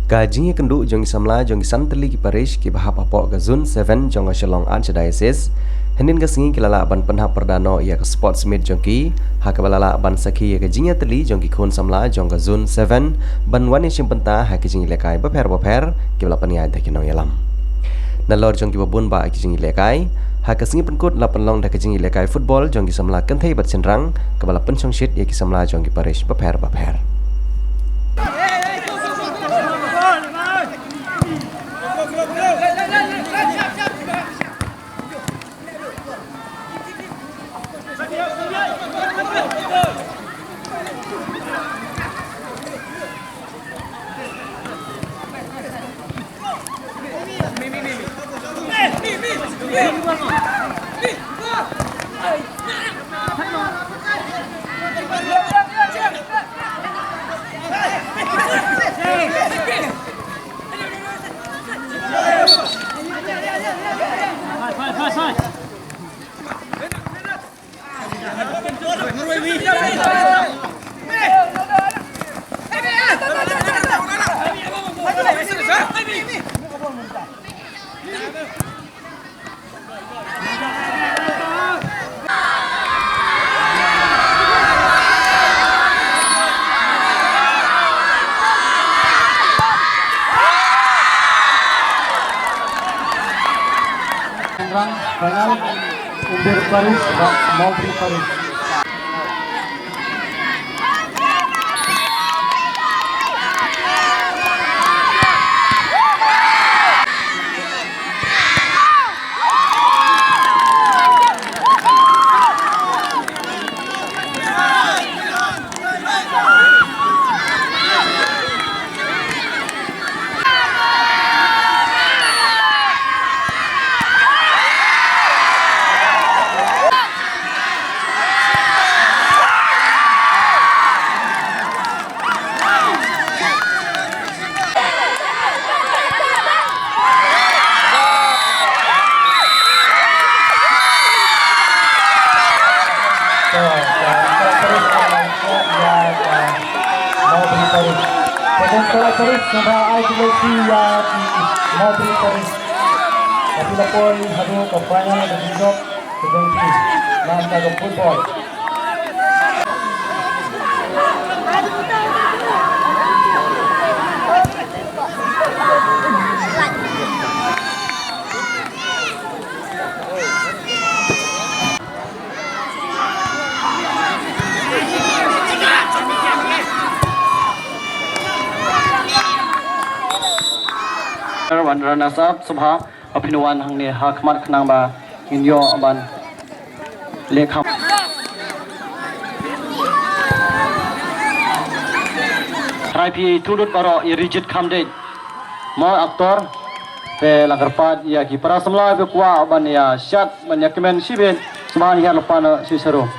Kajing kendu jongi samla jongi santeli ki parish ki bahap apok ke zone 7 jonga shalong archdiocese henin ke singi kilala ban penhap perdano ia ke sports meet jongki ha ke balala ban sakhi ia ke jingya teli jongki khun samla jongga zone 7 ban wani simpenta ha ke jingi lekai baper ki bala paniai da kinong yalam nalor jongki babun ba ki jingi lekai ha ke singi penkut la penlong da ke jingi lekai football jongki samla kenthai bat senrang ke bala penchongshit ia ki samla jongki parish baper Final Umber Paris dan Maupri Paris. Paris sama ITLC ya Maupri Paris. Tapi lapor hadu ke final dan hidup sebelum langkah ke football. Wan runners up subha apinuan hangni hakmat khnang ba inyo ban lekham Raipi tudut baro irijit khamde ma aktor pe lagarpat ya ki para samla be kwa ban ya shat ban yakmen siben sman ya lopana sisaro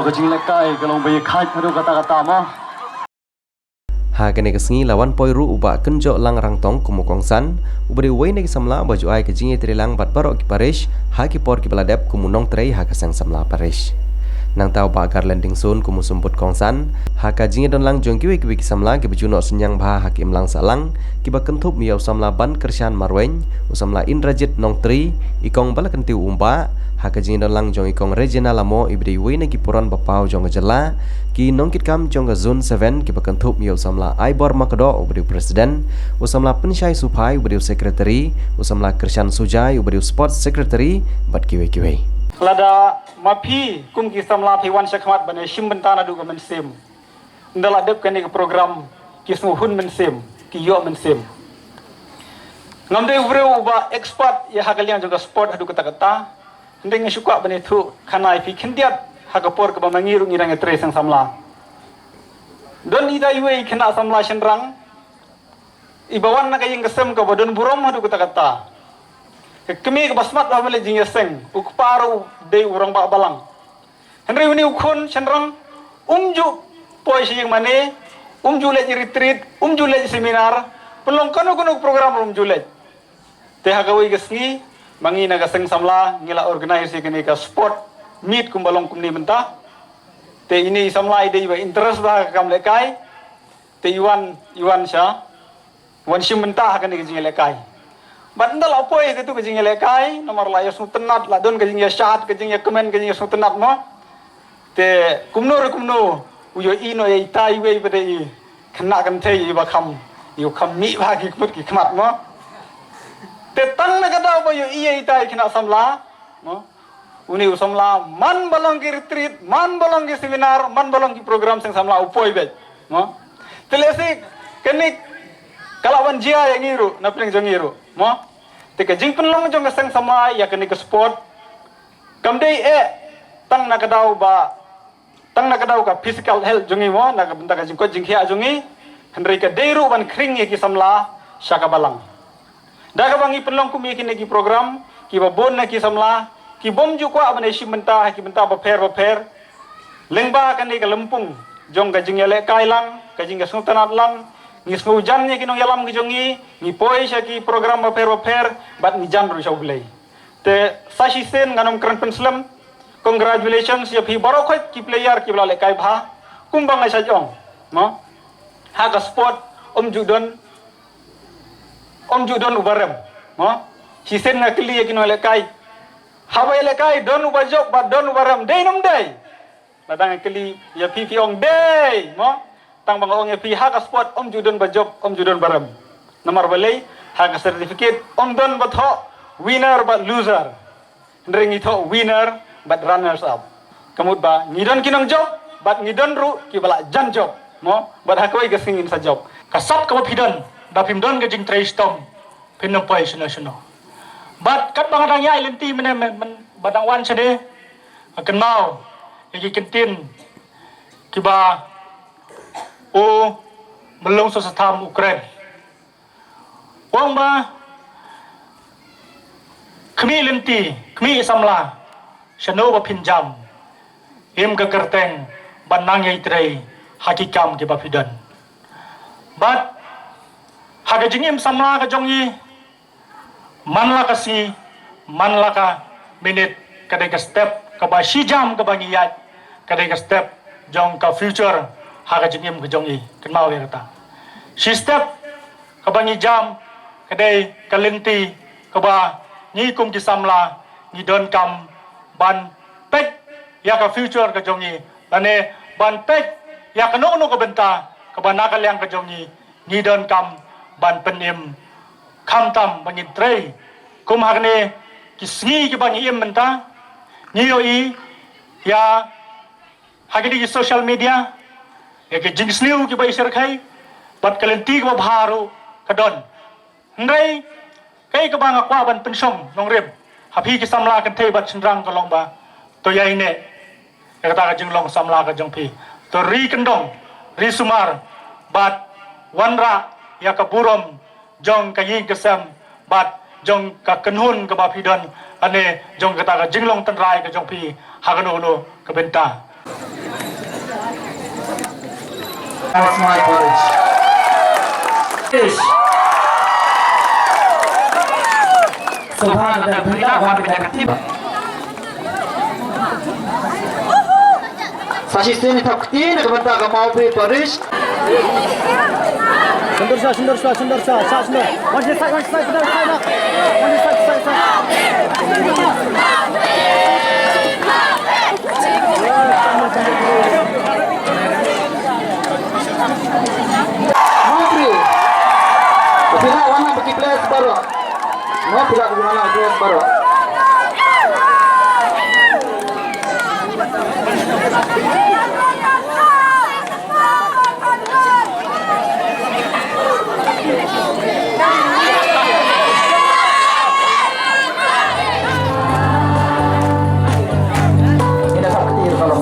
kajing lekai kalau bayi kait hadu kata-kata mah ha kene kesengi lawan poiru uba kenjo lang rang tong kumukongsan ubari wei negi samla baju ai kejingi trilang bat barok ki parish ha ki por ki baladep kumunong trei ha kasang samla parish nang tau ba gar landing sun kumusumput kongsan ha kajingi don lang jong ki wei ki samla ki bejuno senyang ba hakim lang salang ki ba kentup miau samla ban kershan marwen usamla indrajit nong tri ikong bala kentiu umba ha kajingi don lang jong ikong regional lamo ibri wei negi puron bapau jong jela ki nongkit kam jong zone 7 ki ba kentup miau samla aibor makdo ubri presiden usamla pensyai supai ubri secretary usamla kershan sujai ubri sports secretary bat ki wei lada mapi kum ki samla phiwan shakmat bane shimbentana du men sim ndala dep kani program ki smuhun men sim ki yo men sim ngamde ubreu ba expert ya hagalian juga sport hadu kata-kata ndeng suka bane thu khanai phi khindiat hagapor ka mangiru ngirang etre sang samla don ida iwe khina samla shenrang ibawan na kayeng kesem ka bodon burom hadu kata-kata kemi ke basmat ba mele jing seng ukparu de urang ba balang Henry ini ukun cenderung umju poi sing mane umju lej retreat umju lej seminar pelong kono program umju lej teh hagawi gesni mangi naga seng samla ngila organisasi kini ka sport meet kumbalong kumni mentah te ini samla ide iba interest bah kam lekai te iwan sya wan sim mentah kan ke jing lekai bandal apa itu ke jing lekai nomor la yasnu tenat la don ke jing ya syahat ke jing ya komen ke jing yasnu tenat mo te kumno uyo ino ya itai we pada i kena kan te iba kam mi bagi kemut ki kemat mo te tang na kata apa yo iya itai kena samla mo uni usamla man balong ki retreat man balong ki seminar man balong ki program sing samla upoi be mo telesi kenik kalawan jia yang ngiru na pling jong ngiru mo te ke jing penlong jong sing sama ya kenik ke sport kamdei tang na kadau ka physical health jungi mo na ka benta ka jing ko jing khia jungi hendrei ka deiru ban kring ki samla syaka balang daga bangi penlong ku mi ki program ki babon na ki samla ki bom ju kwa bane sim benta ki benta ba pher lengba kan ni ka lempung jong ka jing yale kailang ka jing ka sultanat lang ni snu jan ni ki nong yalam ki jongi ni poi sya ki program ba pher bat ni jan ru sya ublei te sashi sen nganom kran penslam congratulations ya phi barokhat ki player ki bla le kai bha kumbang ai sajong mo ha ka sport judon ubarem mo si sen na kli ki no le kai hawa le kai don ubajok ba don ubarem dei nom dei ladang kli ya phi ong dei mo tang bang ong ya phi ha ka sport judon bajok judon barem nomor balai ha ka certificate don ba tho winner ba loser ndring tho winner but runners up kamut ba ngidon kinong job but ngidon ru ki bala jan job mo but hakoi ga singin sa job kasat ka pidon da pimdon ga jing traistom pinong pai sino but kat bang adang yai lenti men badang wan sede akan mau iki kentin ki ba o melong so satam Ukraine wong ba kami lenti kami samla Shano ba pinjam im ka kerteng banang yai trei hakikam ke bapidan but haga jingim samla ka jongi manla kasi manla ka minute kadai ka step ka ba jam ka bangi yat kadai ka step jong ka future haga jingim ka jongi kenmau ya kata si step ka bangi jam kadai ka lenti ka ba ni kum ki samla ni don kam ban pek ya ka future ka jongi ane ban pek ya ka no ka benta ka banaka liang ka jongi ni don kam ban penim kam tam bangin trei kum hagne kisni ki bangi im benta ni yo i ya hagini ki social media ya ke jing sliu ki bai share khai bat kalenti ka bharu ka don ngai kai ka banga kwa ban pensong nong rem hapi ki samla kan thei bat chendrang ka long ba to yai ne ka ta ka jing long samla ka jong pi to ri kendong ri sumar bat wanra ya ka burom jong ka yin kesam bat jong ka kenhun ka ba pidon ane jong ka ta ka jing long tan rai ka jong pi ha ka no ka benta That's my courage. Fish. Subhan dan berita wahai ketiba. Fasisten takti nak benda kamau pe Paris. Sundur sa. One side, nak. One Mantri. Pihak warna bagi players baru. Mau pihak gimana players baru? Ini tak kecil kalau.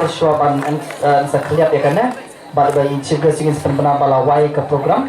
skor shuaban sekaliat ya kan ya. Bad bai juga singin sepenuhnya balawai ke program.